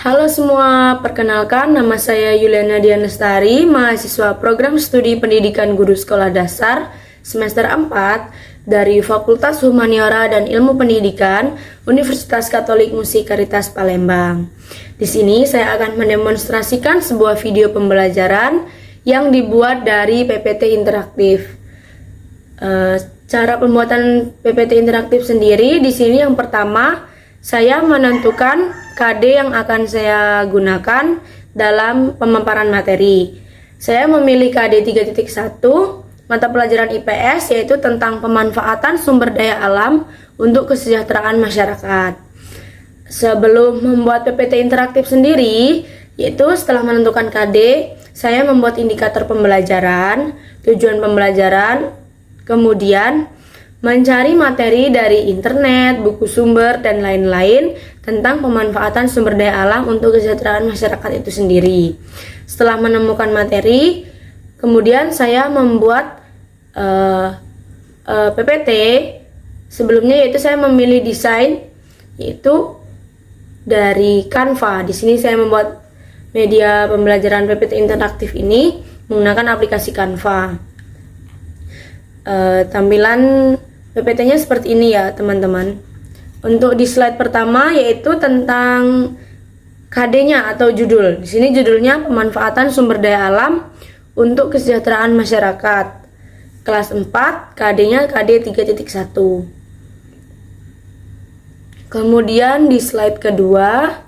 Halo semua, perkenalkan nama saya Yuliana Dianestari, mahasiswa program studi pendidikan guru sekolah dasar semester 4 dari Fakultas Humaniora dan Ilmu Pendidikan Universitas Katolik Musikaritas Palembang. Di sini saya akan mendemonstrasikan sebuah video pembelajaran yang dibuat dari PPT interaktif. Cara pembuatan PPT interaktif sendiri di sini yang pertama saya menentukan KD yang akan saya gunakan dalam pemaparan materi. Saya memilih KD 3.1 mata pelajaran IPS yaitu tentang pemanfaatan sumber daya alam untuk kesejahteraan masyarakat. Sebelum membuat PPT interaktif sendiri, yaitu setelah menentukan KD, saya membuat indikator pembelajaran, tujuan pembelajaran, kemudian mencari materi dari internet, buku sumber, dan lain-lain tentang pemanfaatan sumber daya alam untuk kesejahteraan masyarakat itu sendiri. Setelah menemukan materi, kemudian saya membuat PPT. Sebelumnya yaitu saya memilih desain yaitu dari Canva. Di sini saya membuat media pembelajaran PPT interaktif ini menggunakan aplikasi Canva. Tampilan PPT-nya seperti ini ya teman-teman. Untuk di slide pertama yaitu tentang KD-nya atau judul. Di sini judulnya pemanfaatan sumber daya alam untuk kesejahteraan masyarakat. Kelas 4, KD-nya KD 3.1. Kemudian di slide kedua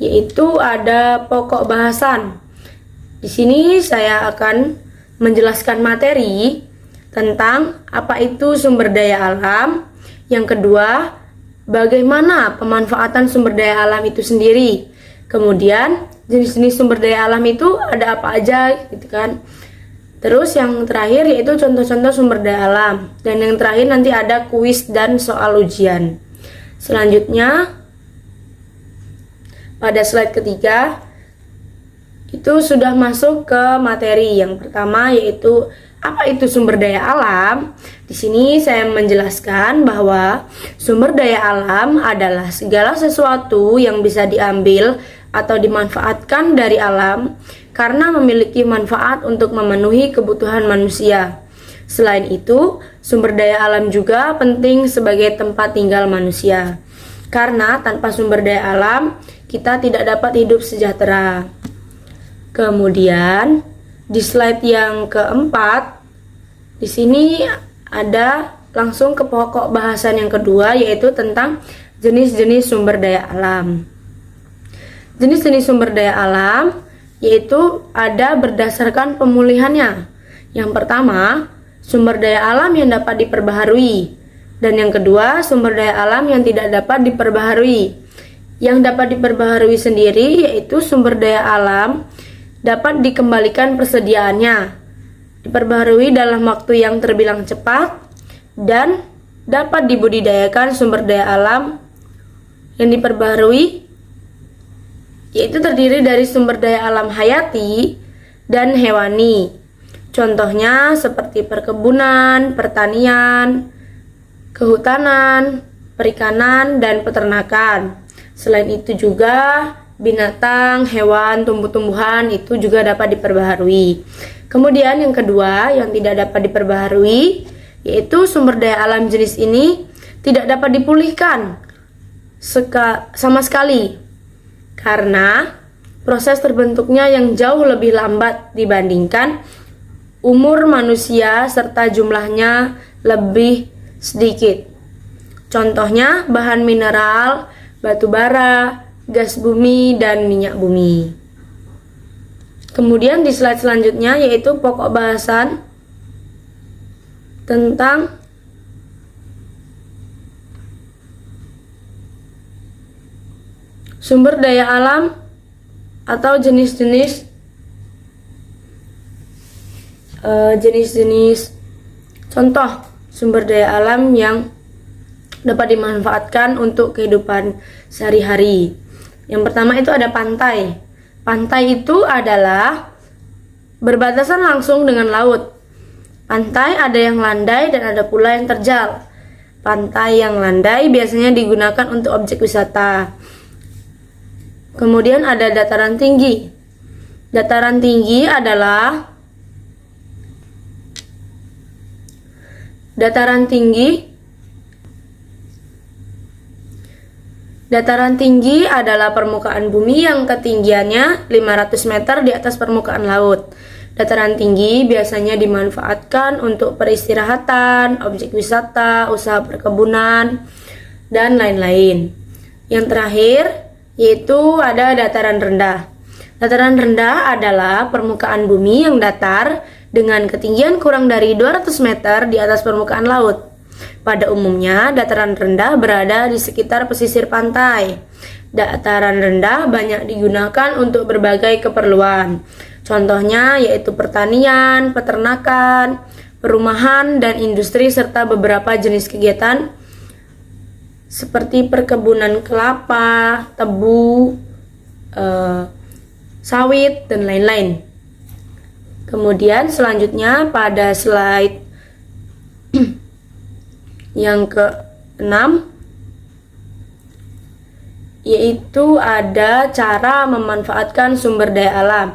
yaitu ada pokok bahasan. Di sini saya akan menjelaskan materi tentang apa itu sumber daya alam. Yang kedua, bagaimana pemanfaatan sumber daya alam itu sendiri. Kemudian, jenis-jenis sumber daya alam itu ada apa aja gitu kan. Terus yang terakhir yaitu contoh-contoh sumber daya alam. Dan yang terakhir nanti ada kuis dan soal ujian. Selanjutnya, pada slide ketiga itu sudah masuk ke materi. Yang pertama yaitu apa itu sumber daya alam? Di sini saya menjelaskan bahwa sumber daya alam adalah segala sesuatu yang bisa diambil atau dimanfaatkan dari alam karena memiliki manfaat untuk memenuhi kebutuhan manusia. Selain itu, sumber daya alam juga penting sebagai tempat tinggal manusia. Karena tanpa sumber daya alam, kita tidak dapat hidup sejahtera. Kemudian, di slide yang keempat, di sini ada langsung ke pokok bahasan yang kedua yaitu tentang jenis-jenis sumber daya alam. Jenis-jenis sumber daya alam yaitu ada berdasarkan pemulihannya. Yang pertama, sumber daya alam yang dapat diperbaharui. Dan yang kedua, sumber daya alam yang tidak dapat diperbaharui. Yang dapat diperbaharui sendiri yaitu sumber daya alam dapat dikembalikan persediaannya, diperbaharui dalam waktu yang terbilang cepat, dan dapat dibudidayakan. Sumber daya alam yang diperbaharui yaitu terdiri dari sumber daya alam hayati dan hewani. Contohnya seperti perkebunan, pertanian, kehutanan, perikanan, dan peternakan. Selain itu juga binatang, hewan, tumbuh-tumbuhan itu juga dapat diperbaharui. Kemudian yang kedua yang tidak dapat diperbaharui yaitu sumber daya alam jenis ini tidak dapat dipulihkan sama sekali karena proses terbentuknya yang jauh lebih lambat dibandingkan umur manusia serta jumlahnya lebih sedikit. Contohnya bahan mineral, batu bara, gas bumi, dan minyak bumi. Kemudian di slide selanjutnya yaitu pokok bahasan tentang sumber daya alam atau jenis-jenis contoh sumber daya alam yang dapat dimanfaatkan untuk kehidupan sehari-hari. Yang pertama itu ada pantai. Pantai itu adalah berbatasan langsung dengan laut. Pantai ada yang landai dan ada pula yang terjal. Pantai yang landai biasanya digunakan untuk objek wisata. Kemudian ada dataran tinggi. Dataran tinggi adalah Dataran tinggi adalah permukaan bumi yang ketinggiannya 500 meter di atas permukaan laut. Dataran tinggi biasanya dimanfaatkan untuk peristirahatan, objek wisata, usaha perkebunan, dan lain-lain. Yang terakhir yaitu ada dataran rendah. Dataran rendah adalah permukaan bumi yang datar dengan ketinggian kurang dari 200 meter di atas permukaan laut. Pada umumnya, dataran rendah berada di sekitar pesisir pantai. Dataran rendah banyak digunakan untuk berbagai keperluan. Contohnya yaitu pertanian, peternakan, perumahan, dan industri serta beberapa jenis kegiatan seperti perkebunan kelapa, tebu, sawit, dan lain-lain. Kemudian selanjutnya pada slide yang ke-6 yaitu ada cara memanfaatkan sumber daya alam.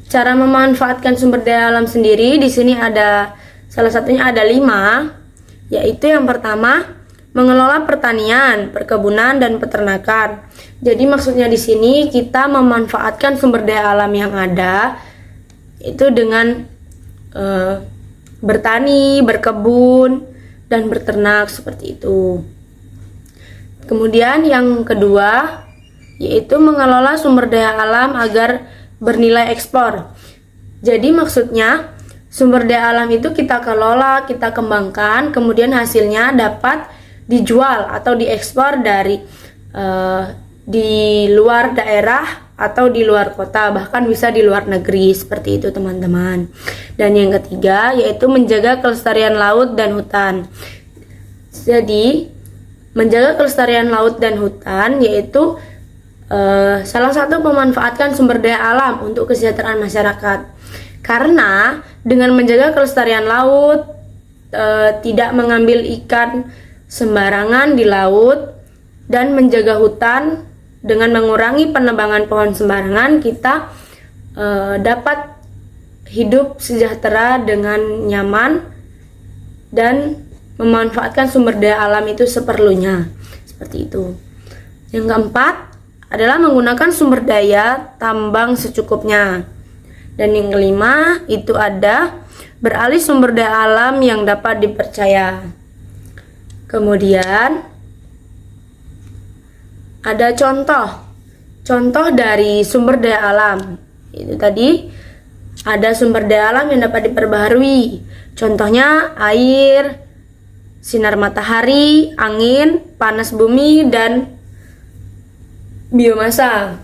Cara memanfaatkan sumber daya alam sendiri di sini ada salah satunya ada 5, yaitu yang pertama mengelola pertanian, perkebunan, dan peternakan. Jadi maksudnya di sini kita memanfaatkan sumber daya alam yang ada itu dengan bertani, berkebun, dan berternak seperti itu. Kemudian yang kedua yaitu mengelola sumber daya alam agar bernilai ekspor. Jadi maksudnya sumber daya alam itu kita kelola, kita kembangkan, kemudian hasilnya dapat dijual atau diekspor dari di luar daerah atau di luar kota, bahkan bisa di luar negeri, seperti itu teman-teman. Dan yang ketiga yaitu menjaga kelestarian laut dan hutan. Jadi menjaga kelestarian laut dan hutan yaitu salah satu memanfaatkan sumber daya alam untuk kesejahteraan masyarakat. Karena dengan menjaga kelestarian laut, tidak mengambil ikan sembarangan di laut, dan menjaga hutan dengan mengurangi penebangan pohon sembarangan, kita dapat hidup sejahtera dengan nyaman dan memanfaatkan sumber daya alam itu seperlunya, seperti itu. Yang keempat adalah menggunakan sumber daya tambang secukupnya. Dan yang kelima itu ada beralih sumber daya alam yang dapat dipercaya. Kemudian ada contoh dari sumber daya alam. Itu tadi ada sumber daya alam yang dapat diperbaharui. Contohnya air, sinar matahari, angin, panas bumi, dan biomasa.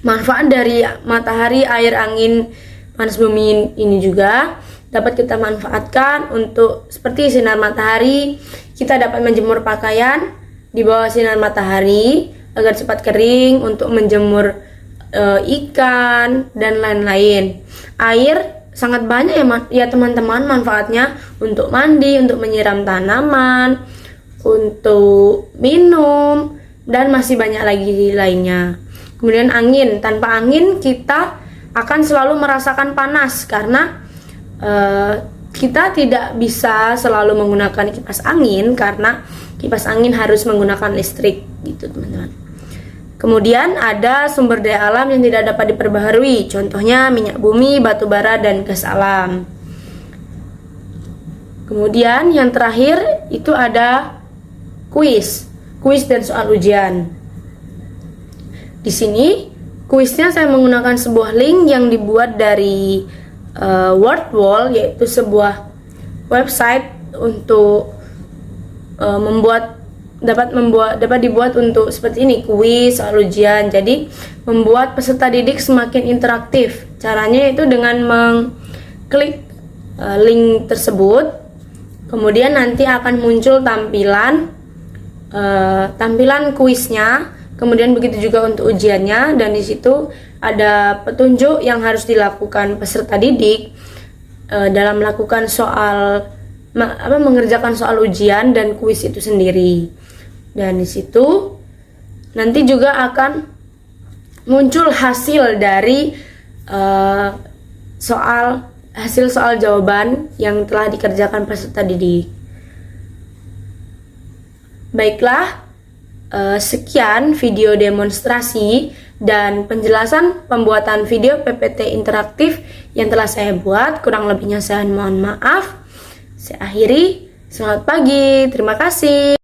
Manfaat dari matahari, air, angin, panas bumi ini juga dapat kita manfaatkan untuk seperti sinar matahari. Kita dapat menjemur pakaian di bawah sinar matahari agar cepat kering, untuk menjemur ikan, dan lain-lain. Air sangat banyak ya teman-teman manfaatnya, untuk mandi, untuk menyiram tanaman, untuk minum, dan masih banyak lagi lainnya. Kemudian angin, tanpa angin kita akan selalu merasakan panas karena kita tidak bisa selalu menggunakan kipas angin karena kipas angin harus menggunakan listrik gitu teman-teman. Kemudian ada sumber daya alam yang tidak dapat diperbaharui, contohnya minyak bumi, batu bara, dan gas alam. Kemudian yang terakhir itu ada kuis dan soal ujian. Di sini kuisnya saya menggunakan sebuah link yang dibuat dari WordWall, yaitu sebuah website untuk dapat dibuat untuk seperti ini, kuis, soal ujian. Jadi membuat peserta didik semakin interaktif. Caranya itu dengan mengklik link tersebut, kemudian nanti akan muncul tampilan kuisnya, kemudian begitu juga untuk ujiannya, dan di situ ada petunjuk yang harus dilakukan peserta didik dalam melakukan mengerjakan soal ujian dan kuis itu sendiri. Dan di situ nanti juga akan muncul hasil dari hasil soal jawaban yang telah dikerjakan peserta didik. Baiklah, sekian video demonstrasi dan penjelasan pembuatan video PPT interaktif yang telah saya buat. Kurang lebihnya saya mohon maaf. Saya akhiri. Selamat pagi, terima kasih.